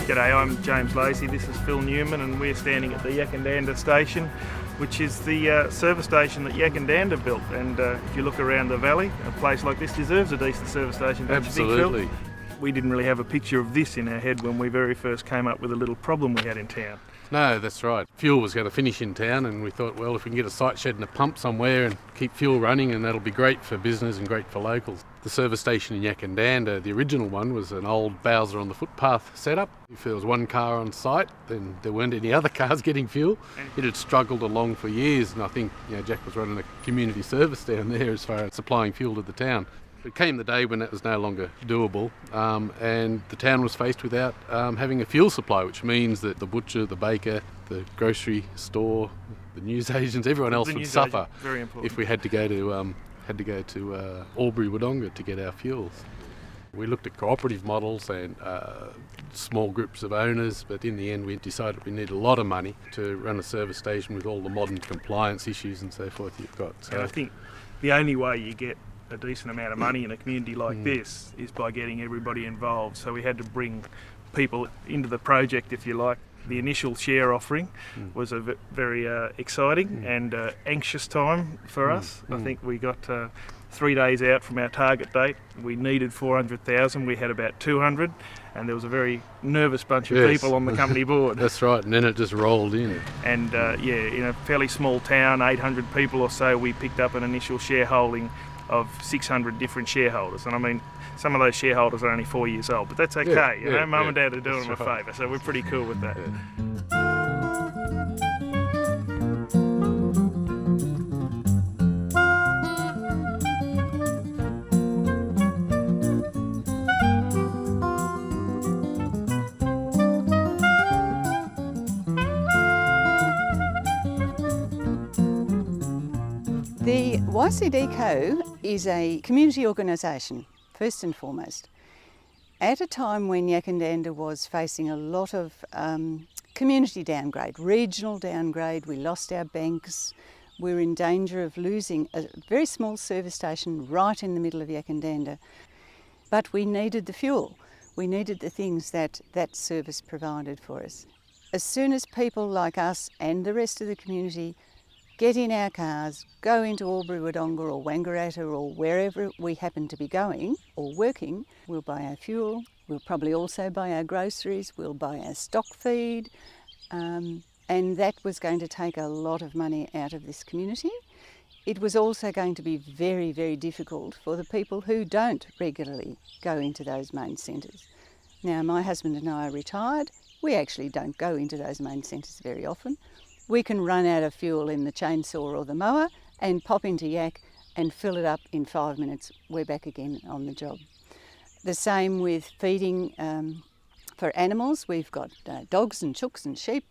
G'day, I'm James Lacey, this is Phil Newman, and we're standing at the Yackandandah station, which is the service station that Yackandandah built. And if you look around the valley, a place like this deserves a decent service station, don't you think, Phil? Absolutely. We didn't really have a picture of this in our head when we very first came up with a little problem we had in town. No, that's right. Fuel was going to finish in town, and we thought, well, if we can get a site shed and a pump somewhere and keep fuel running, and that'll be great for business and great for locals. The service station in Yackandandah, the original one, was an old Bowser on the footpath setup. If there was one car on site, then there weren't any other cars getting fuel. It had struggled along for years, and I think Jack was running a community service down there as far as supplying fuel to the town. It came the day when that was no longer doable, and the town was faced without having a fuel supply, which means that the butcher, the baker, the grocery store, the newsagents, everyone else would suffer if we had to go to Albury Wodonga to get our fuels. We looked at cooperative models and small groups of owners, but in the end we decided we need a lot of money to run a service station with all the modern compliance issues and so forth you've got. So and I think the only way you get a decent amount of money in a community like this is by getting everybody involved. So we had to bring people into the project, if you like. The initial share offering was a very exciting and anxious time for us. I think we got 3 days out from our target date. We needed 400,000, we had about 200, and there was a very nervous bunch of people on the company board. That's right, and then it just rolled in. And in a fairly small town, 800 people or so, we picked up an initial shareholding of 600 different shareholders. And I mean, some of those shareholders are only 4 years old, but that's okay. Mum and Dad are doing them a favour, so we're pretty cool with that. The YCDco is a community organisation, first and foremost. At a time when Yackandandah was facing a lot of community downgrade, regional downgrade, we lost our banks, we were in danger of losing a very small service station right in the middle of Yackandandah. But we needed the fuel, we needed the things that that service provided for us. As soon as people like us and the rest of the community get in our cars, go into Albury Wodonga or Wangaratta or wherever we happen to be going or working, we'll buy our fuel, we'll probably also buy our groceries, we'll buy our stock feed, and that was going to take a lot of money out of this community. It was also going to be very, very difficult for the people who don't regularly go into those main centres. Now, my husband and I are retired. We actually don't go into those main centres very often. We can run out of fuel in the chainsaw or the mower and pop into Yak and fill it up in 5 minutes. We're back again on the job. The same with feeding for animals. We've got dogs and chooks and sheep,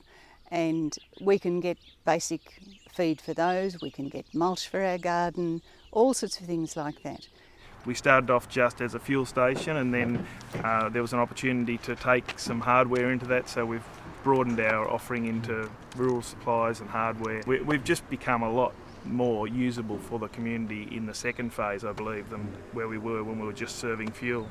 and we can get basic feed for those. We can get mulch for our garden, all sorts of things like that. We started off just as a fuel station, and then there was an opportunity to take some hardware into that, so we've broadened our offering into rural supplies and hardware. We've just become a lot more usable for the community in the second phase, I believe, than where we were when we were just serving fuel.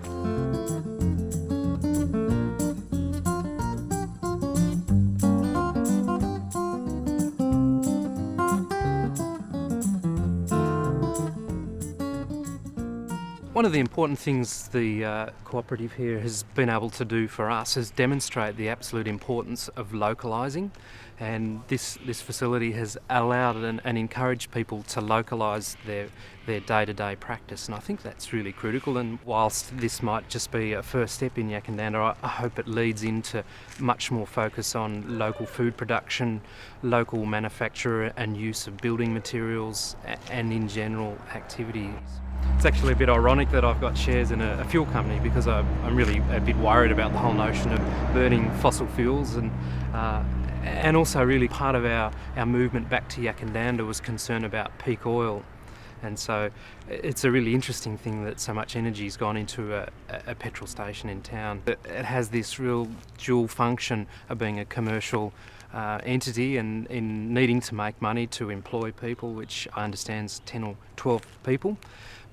One of the important things the cooperative here has been able to do for us is demonstrate the absolute importance of localising, and this facility has allowed and encouraged people to localise their day-to-day practice, and I think that's really critical. And whilst this might just be a first step in Yackandandah, I hope it leads into much more focus on local food production, local manufacture and use of building materials, and in general activities. It's actually a bit ironic that I've got shares in a fuel company, because I'm really a bit worried about the whole notion of burning fossil fuels, and also really part of our movement back to Yackandandah was concern about peak oil. And so it's a really interesting thing that so much energy's gone into a petrol station in town. It has this real dual function of being a commercial entity and in needing to make money to employ people, which I understand is 10 or 12 people.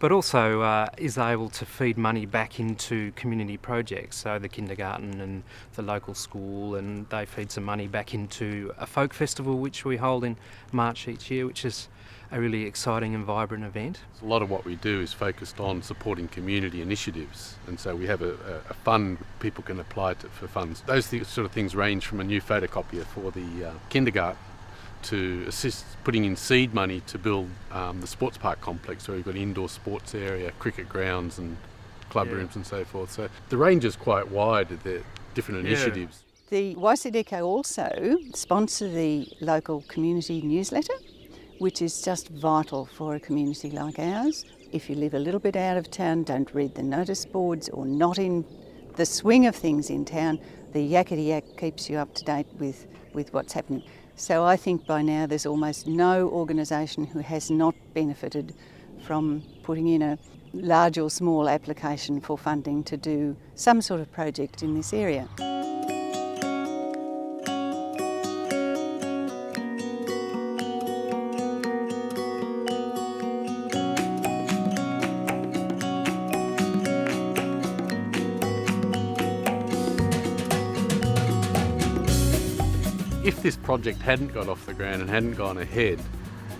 but also is able to feed money back into community projects, so the kindergarten and the local school, and they feed some money back into a folk festival which we hold in March each year, which is a really exciting and vibrant event. A lot of what we do is focused on supporting community initiatives, and so we have a fund people can apply for funds. Those sort of things range from a new photocopier for the kindergarten to assist putting in seed money to build the sports park complex, where we've got indoor sports area, cricket grounds and club rooms and so forth. So the range is quite wide of the different initiatives. The YCDco also sponsor the local community newsletter, which is just vital for a community like ours. If you live a little bit out of town, don't read the notice boards, or not in the swing of things in town, the Yakety keeps you up to date with what's happening. So I think by now there's almost no organisation who has not benefited from putting in a large or small application for funding to do some sort of project in this area. If this project hadn't got off the ground and hadn't gone ahead,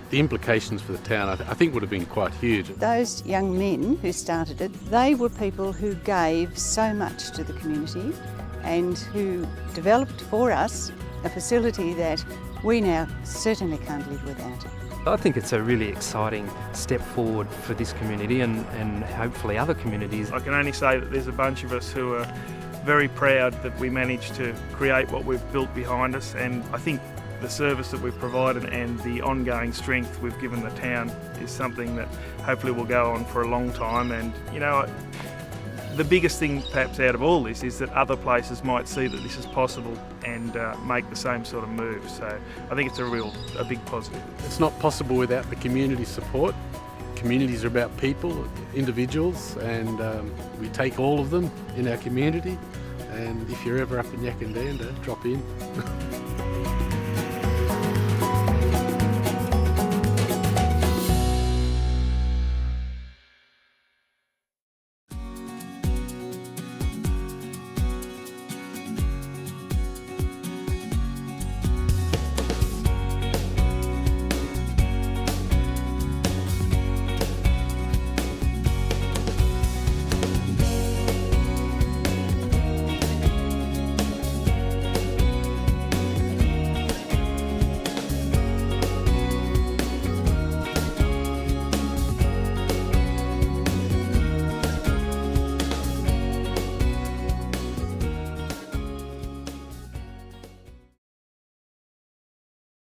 the implications for the town I think would have been quite huge. Those young men who started it, they were people who gave so much to the community and who developed for us a facility that we now certainly can't live without. I think it's a really exciting step forward for this community and hopefully other communities. I can only say that there's a bunch of us who are very proud that we managed to create what we've built behind us, and I think the service that we've provided and the ongoing strength we've given the town is something that hopefully will go on for a long time. And you know, the biggest thing perhaps out of all this is that other places might see that this is possible and make the same sort of move. So I think it's a big positive. It's not possible without the community support. Communities are about people, individuals, and we take all of them in our community. And if you're ever up in Yackandandah, drop in.